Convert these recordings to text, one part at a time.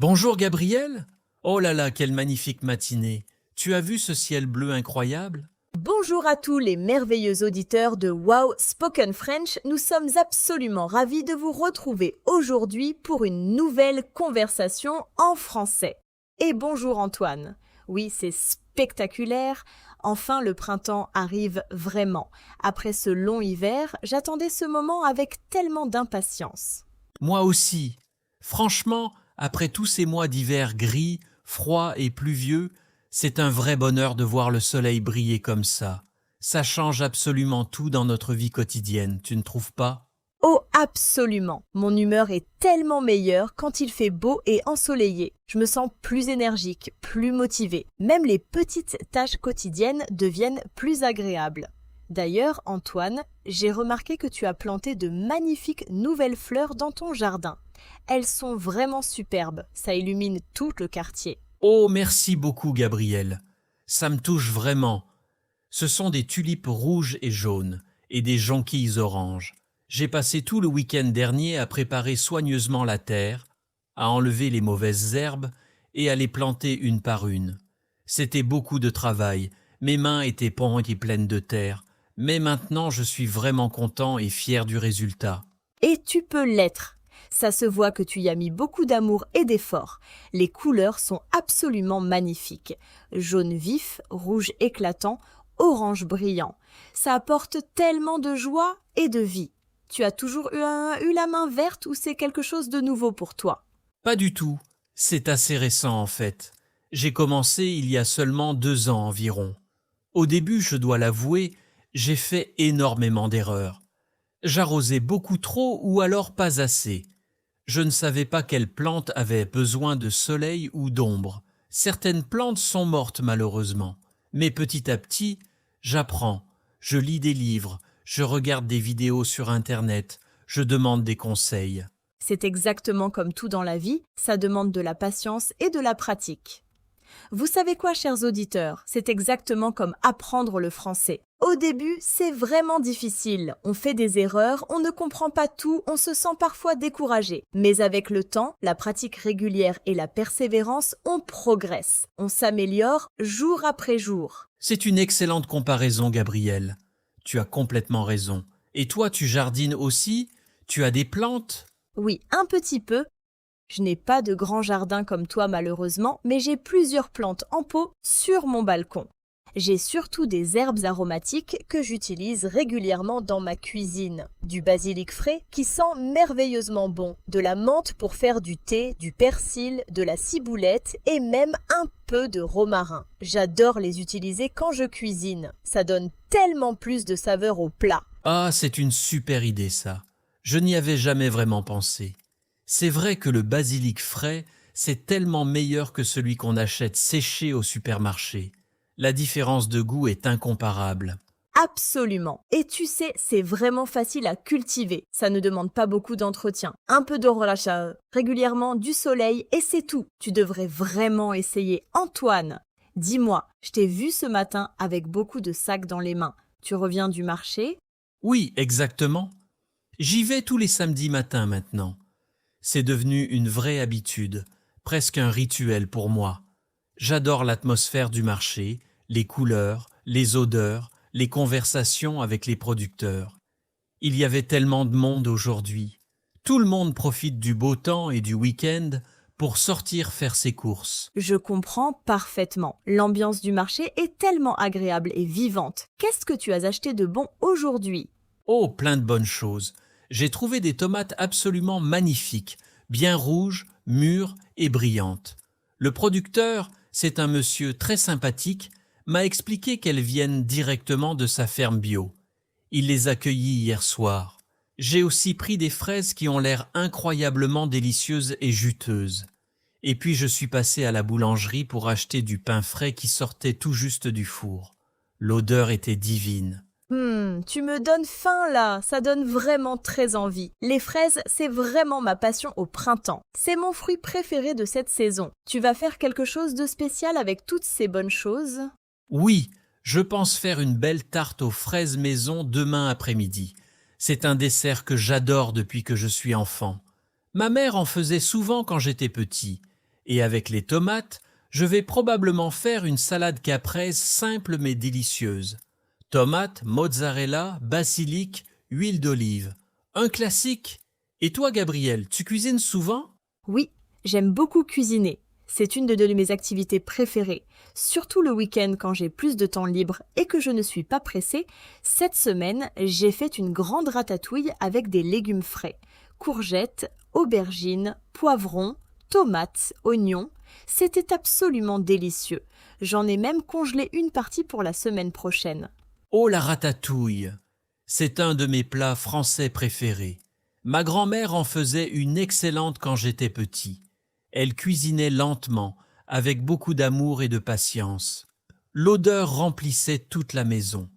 Bonjour Gabriel. Oh là là, quelle magnifique matinée. Tu as vu ce ciel bleu incroyable? Bonjour à tous les merveilleux auditeurs de Wow Spoken French, nous sommes absolument ravis de vous retrouver aujourd'hui pour une nouvelle conversation en français. Et bonjour Antoine. Oui, c'est spectaculaire. Enfin, le printemps arrive vraiment. Après ce long hiver, j'attendais ce moment avec tellement d'impatience. Moi aussi. Franchement, après tous ces mois d'hiver gris, froid et pluvieux, c'est un vrai bonheur de voir le soleil briller comme ça. Ça change absolument tout dans notre vie quotidienne, tu ne trouves pas? Oh, absolument. Mon humeur est tellement meilleure quand il fait beau et ensoleillé. Je me sens plus énergique, plus motivée. Même les petites tâches quotidiennes deviennent plus agréables. D'ailleurs, Antoine, j'ai remarqué que tu as planté de magnifiques nouvelles fleurs dans ton jardin. Elles sont vraiment superbes, ça illumine tout le quartier. Oh, merci beaucoup Gabriel. Ça me touche vraiment. Ce sont des tulipes rouges et jaunes et des jonquilles oranges. J'ai passé tout le week-end dernier à préparer soigneusement la terre, à enlever les mauvaises herbes et à les planter une par une. C'était beaucoup de travail, mes mains étaient pontes et pleines de terre, mais maintenant je suis vraiment content et fier du résultat. Et tu peux l'être. Ça se voit que tu y as mis beaucoup d'amour et d'effort. Les couleurs sont absolument magnifiques. Jaune vif, rouge éclatant, orange brillant. Ça apporte tellement de joie et de vie. Tu as toujours eu la main verte ou c'est quelque chose de nouveau pour toi? Pas du tout, c'est assez récent en fait. J'ai commencé il y a seulement 2 ans environ. Au début, je dois l'avouer, j'ai fait énormément d'erreurs. J'arrosais beaucoup trop ou alors pas assez. Je ne savais pas quelle plante avait besoin de soleil ou d'ombre. Certaines plantes sont mortes malheureusement. Mais petit à petit, j'apprends. Je lis des livres, je regarde des vidéos sur Internet, je demande des conseils. C'est exactement comme tout dans la vie, ça demande de la patience et de la pratique. Vous savez quoi, chers auditeurs? C'est exactement comme apprendre le français. Au début, c'est vraiment difficile. On fait des erreurs, on ne comprend pas tout, on se sent parfois découragé. Mais avec le temps, la pratique régulière et la persévérance, on progresse. On s'améliore jour après jour. C'est une excellente comparaison, Gabriel. Tu as complètement raison. Et toi, tu jardines aussi? Tu as des plantes? Oui, un petit peu. Je n'ai pas de grand jardin comme toi malheureusement, mais j'ai plusieurs plantes en pot sur mon balcon. J'ai surtout des herbes aromatiques que j'utilise régulièrement dans ma cuisine. Du basilic frais qui sent merveilleusement bon, de la menthe pour faire du thé, du persil, de la ciboulette et même un peu de romarin. J'adore les utiliser quand je cuisine. Ça donne tellement plus de saveur au plat. Ah, c'est une super idée ça. Je n'y avais jamais vraiment pensé. C'est vrai que le basilic frais, c'est tellement meilleur que celui qu'on achète séché au supermarché. La différence de goût est incomparable. Absolument. Et tu sais, c'est vraiment facile à cultiver. Ça ne demande pas beaucoup d'entretien. Un peu de relâchage, régulièrement du soleil et c'est tout. Tu devrais vraiment essayer. Antoine, dis-moi, je t'ai vu ce matin avec beaucoup de sacs dans les mains. Tu reviens du marché? Oui, exactement. J'y vais tous les samedis matins maintenant. C'est devenu une vraie habitude, presque un rituel pour moi. J'adore l'atmosphère du marché, les couleurs, les odeurs, les conversations avec les producteurs. Il y avait tellement de monde aujourd'hui. Tout le monde profite du beau temps et du week-end pour sortir faire ses courses. Je comprends parfaitement. L'ambiance du marché est tellement agréable et vivante. Qu'est-ce que tu as acheté de bon aujourd'hui? Oh, plein de bonnes choses. J'ai trouvé des tomates absolument magnifiques, bien rouges, mûres et brillantes. Le producteur, c'est un monsieur très sympathique, m'a expliqué qu'elles viennent directement de sa ferme bio. Il les a cueillies hier soir. J'ai aussi pris des fraises qui ont l'air incroyablement délicieuses et juteuses. Et puis je suis passé à la boulangerie pour acheter du pain frais qui sortait tout juste du four. L'odeur était divine. Tu me donnes faim là, ça donne vraiment très envie. Les fraises, c'est vraiment ma passion au printemps. C'est mon fruit préféré de cette saison. Tu vas faire quelque chose de spécial avec toutes ces bonnes choses? Oui, je pense faire une belle tarte aux fraises maison demain après-midi. C'est un dessert que j'adore depuis que je suis enfant. Ma mère en faisait souvent quand j'étais petit. Et avec les tomates, je vais probablement faire une salade caprese simple mais délicieuse. Tomates, mozzarella, basilic, huile d'olive. Un classique. Et toi, Gabriel, tu cuisines souvent? Oui, j'aime beaucoup cuisiner. C'est une de mes activités préférées. Surtout le week-end quand j'ai plus de temps libre et que je ne suis pas pressée. Cette semaine, j'ai fait une grande ratatouille avec des légumes frais. Courgettes, aubergines, poivrons, tomates, oignons. C'était absolument délicieux. J'en ai même congelé une partie pour la semaine prochaine. Oh, la ratatouille! C'est un de mes plats français préférés. Ma grand-mère en faisait une excellente quand j'étais petit. Elle cuisinait lentement, avec beaucoup d'amour et de patience. L'odeur remplissait toute la maison.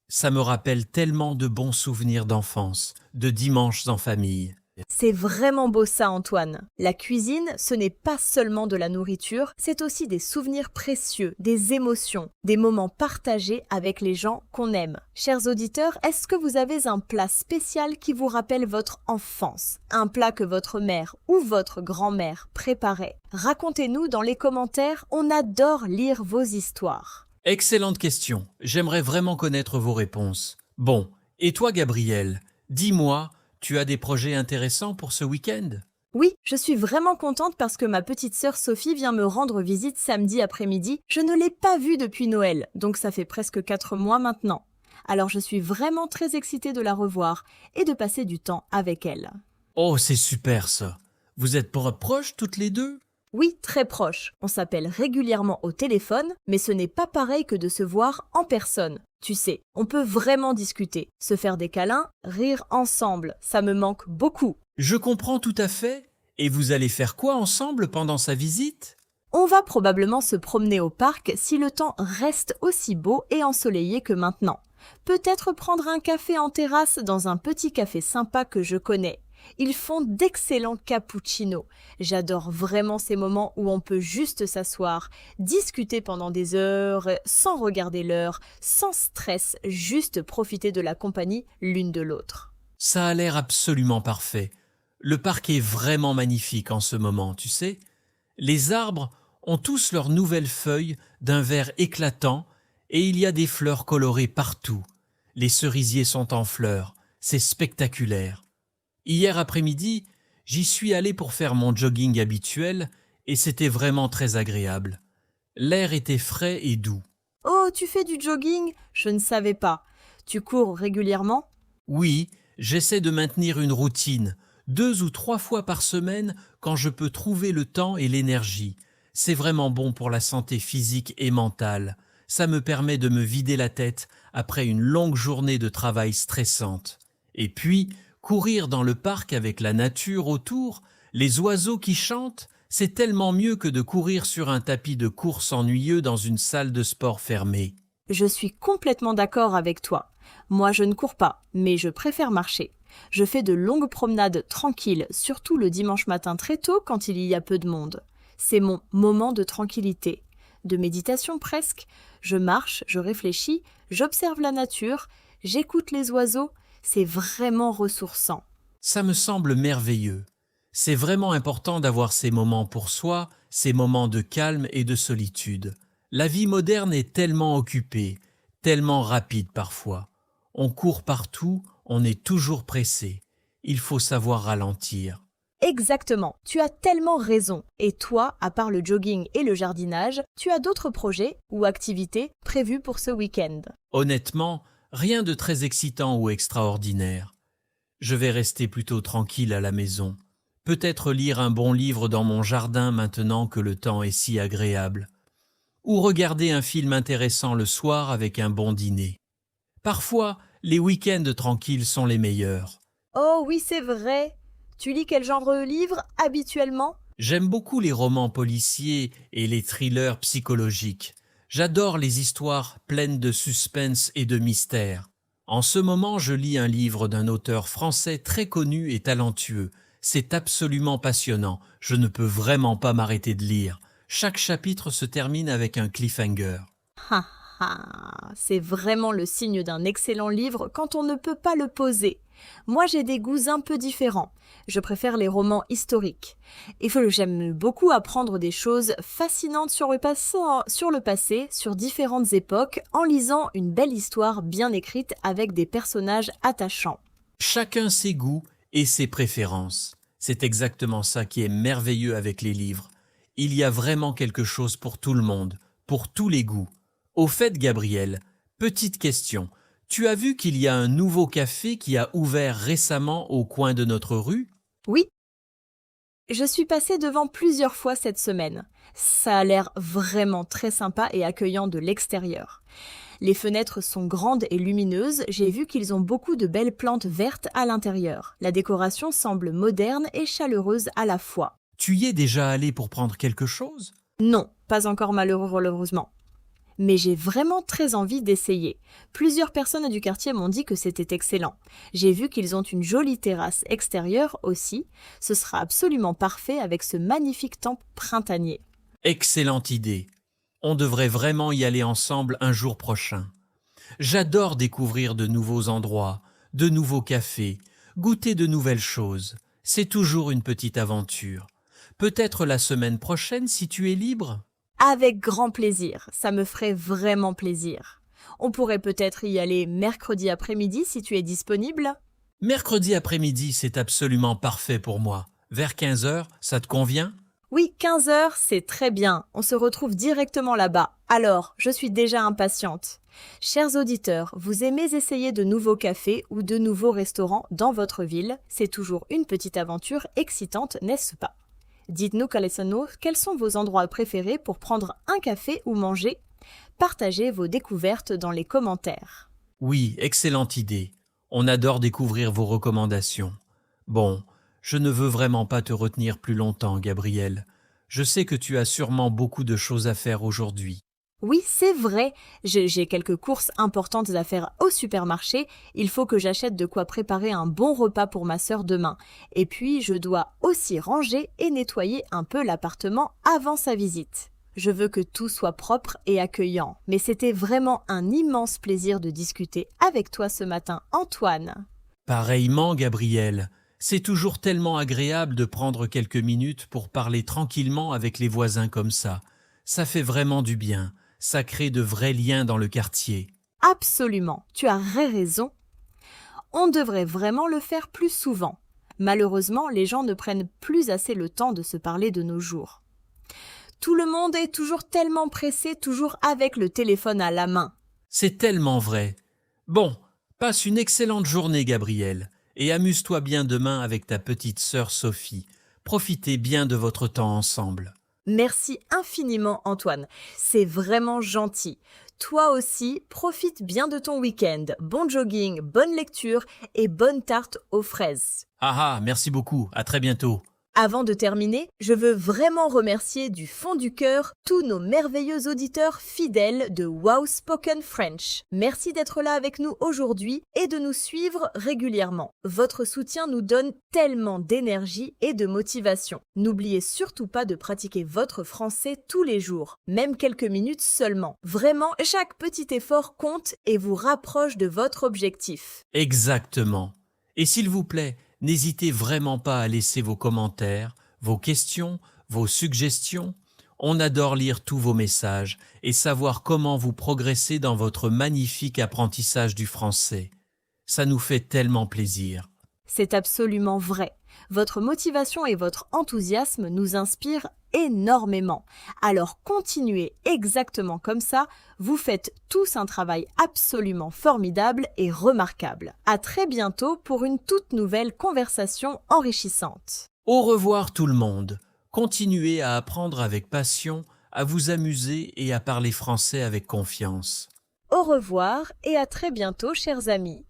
Ça me rappelle tellement de bons souvenirs d'enfance, de dimanches en famille. C'est vraiment beau ça, Antoine. La cuisine, ce n'est pas seulement de la nourriture, c'est aussi des souvenirs précieux, des émotions, des moments partagés avec les gens qu'on aime. Chers auditeurs, est-ce que vous avez un plat spécial qui vous rappelle votre enfance? Un plat que votre mère ou votre grand-mère préparait? Racontez-nous dans les commentaires, on adore lire vos histoires. Excellente question. J'aimerais vraiment connaître vos réponses. Bon, et toi, Gabriel, dis-moi, tu as des projets intéressants pour ce week-end? Oui, je suis vraiment contente parce que ma petite sœur Sophie vient me rendre visite samedi après-midi. Je ne l'ai pas vue depuis Noël, donc ça fait presque 4 mois maintenant. Alors je suis vraiment très excitée de la revoir et de passer du temps avec elle. Oh, c'est super ça. Vous êtes proches toutes les deux? Oui, très proche. On s'appelle régulièrement au téléphone, mais ce n'est pas pareil que de se voir en personne. Tu sais, on peut vraiment discuter, se faire des câlins, rire ensemble. Ça me manque beaucoup. Je comprends tout à fait. Et vous allez faire quoi ensemble pendant sa visite? On va probablement se promener au parc si le temps reste aussi beau et ensoleillé que maintenant. Peut-être prendre un café en terrasse dans un petit café sympa que je connais. Ils font d'excellents cappuccinos. J'adore vraiment ces moments où on peut juste s'asseoir, discuter pendant des heures, sans regarder l'heure, sans stress, juste profiter de la compagnie l'une de l'autre. Ça a l'air absolument parfait. Le parc est vraiment magnifique en ce moment, tu sais. Les arbres ont tous leurs nouvelles feuilles d'un vert éclatant et il y a des fleurs colorées partout. Les cerisiers sont en fleurs. C'est spectaculaire. Hier après-midi, j'y suis allé pour faire mon jogging habituel et c'était vraiment très agréable. L'air était frais et doux. Oh, tu fais du jogging? Je ne savais pas. Tu cours régulièrement? Oui, j'essaie de maintenir une routine, 2 ou 3 fois par semaine quand je peux trouver le temps et l'énergie. C'est vraiment bon pour la santé physique et mentale. Ça me permet de me vider la tête après une longue journée de travail stressante. Et puis, courir dans le parc avec la nature autour, les oiseaux qui chantent, c'est tellement mieux que de courir sur un tapis de course ennuyeux dans une salle de sport fermée. Je suis complètement d'accord avec toi. Moi, je ne cours pas, mais je préfère marcher. Je fais de longues promenades tranquilles, surtout le dimanche matin très tôt quand il y a peu de monde. C'est mon moment de tranquillité, de méditation presque. Je marche, je réfléchis, j'observe la nature, j'écoute les oiseaux. C'est vraiment ressourçant. Ça me semble merveilleux. C'est vraiment important d'avoir ces moments pour soi, ces moments de calme et de solitude. La vie moderne est tellement occupée, tellement rapide parfois. On court partout, on est toujours pressé. Il faut savoir ralentir. Exactement, tu as tellement raison. Et toi, à part le jogging et le jardinage, tu as d'autres projets ou activités prévus pour ce week-end? Honnêtement, rien de très excitant ou extraordinaire. Je vais rester plutôt tranquille à la maison. Peut-être lire un bon livre dans mon jardin maintenant que le temps est si agréable. Ou regarder un film intéressant le soir avec un bon dîner. Parfois, les week-ends tranquilles sont les meilleurs. Oh oui, c'est vrai. Tu lis quel genre de livre habituellement? J'aime beaucoup les romans policiers et les thrillers psychologiques. J'adore les histoires pleines de suspense et de mystère. En ce moment, je lis un livre d'un auteur français très connu et talentueux. C'est absolument passionnant. Je ne peux vraiment pas m'arrêter de lire. Chaque chapitre se termine avec un cliffhanger. Ah, C'est vraiment le signe d'un excellent livre quand on ne peut pas le poser. Moi, j'ai des goûts un peu différents. Je préfère les romans historiques. J'aime beaucoup apprendre des choses fascinantes sur le passé, sur différentes époques, en lisant une belle histoire bien écrite avec des personnages attachants. Chacun ses goûts et ses préférences. C'est exactement ça qui est merveilleux avec les livres. Il y a vraiment quelque chose pour tout le monde, pour tous les goûts. Au fait, Gabriel, petite question. Tu as vu qu'il y a un nouveau café qui a ouvert récemment au coin de notre rue? Oui, je suis passée devant plusieurs fois cette semaine. Ça a l'air vraiment très sympa et accueillant de l'extérieur. Les fenêtres sont grandes et lumineuses, j'ai vu qu'ils ont beaucoup de belles plantes vertes à l'intérieur. La décoration semble moderne et chaleureuse à la fois. Tu y es déjà allé pour prendre quelque chose? Non, pas encore malheureusement. Mais j'ai vraiment très envie d'essayer. Plusieurs personnes du quartier m'ont dit que c'était excellent. J'ai vu qu'ils ont une jolie terrasse extérieure aussi. Ce sera absolument parfait avec ce magnifique temps printanier. Excellente idée. On devrait vraiment y aller ensemble un jour prochain. J'adore découvrir de nouveaux endroits, de nouveaux cafés, goûter de nouvelles choses. C'est toujours une petite aventure. Peut-être la semaine prochaine si tu es libre? Avec grand plaisir, ça me ferait vraiment plaisir. On pourrait peut-être y aller mercredi après-midi si tu es disponible. Mercredi après-midi, c'est absolument parfait pour moi. Vers 15 heures, ça te convient? Oui, 15 heures, c'est très bien. On se retrouve directement là-bas. Alors, je suis déjà impatiente. Chers auditeurs, vous aimez essayer de nouveaux cafés ou de nouveaux restaurants dans votre ville? C'est toujours une petite aventure excitante, n'est-ce pas? Dites-nous, quels sont vos endroits préférés pour prendre un café ou manger? Partagez vos découvertes dans les commentaires. Oui, excellente idée. On adore découvrir vos recommandations. Bon, je ne veux vraiment pas te retenir plus longtemps, Gabriel. Je sais que tu as sûrement beaucoup de choses à faire aujourd'hui. Oui, c'est vrai. J'ai quelques courses importantes à faire au supermarché. Il faut que j'achète de quoi préparer un bon repas pour ma sœur demain. Et puis, je dois aussi ranger et nettoyer un peu l'appartement avant sa visite. Je veux que tout soit propre et accueillant. Mais c'était vraiment un immense plaisir de discuter avec toi ce matin, Antoine. Pareillement, Gabriel. C'est toujours tellement agréable de prendre quelques minutes pour parler tranquillement avec les voisins comme ça. Ça fait vraiment du bien. Ça crée de vrais liens dans le quartier. Absolument, tu as raison. On devrait vraiment le faire plus souvent. Malheureusement, les gens ne prennent plus assez le temps de se parler de nos jours. Tout le monde est toujours tellement pressé, toujours avec le téléphone à la main. C'est tellement vrai. Bon, passe une excellente journée, Gabriel, et amuse-toi bien demain avec ta petite sœur Sophie. Profitez bien de votre temps ensemble. Merci infiniment, Antoine. C'est vraiment gentil. Toi aussi, profite bien de ton week-end. Bon jogging, bonne lecture et bonne tarte aux fraises. Ah, merci beaucoup. À très bientôt. Avant de terminer, je veux vraiment remercier du fond du cœur tous nos merveilleux auditeurs fidèles de Wow Spoken French. Merci d'être là avec nous aujourd'hui et de nous suivre régulièrement. Votre soutien nous donne tellement d'énergie et de motivation. N'oubliez surtout pas de pratiquer votre français tous les jours, même quelques minutes seulement. Vraiment, chaque petit effort compte et vous rapproche de votre objectif. Exactement. Et s'il vous plaît, n'hésitez vraiment pas à laisser vos commentaires, vos questions, vos suggestions. On adore lire tous vos messages et savoir comment vous progressez dans votre magnifique apprentissage du français. Ça nous fait tellement plaisir. C'est absolument vrai. Votre motivation et votre enthousiasme nous inspirent énormément. Alors continuez exactement comme ça, vous faites tous un travail absolument formidable et remarquable. À très bientôt pour une toute nouvelle conversation enrichissante. Au revoir tout le monde. Continuez à apprendre avec passion, à vous amuser et à parler français avec confiance. Au revoir et à très bientôt, chers amis.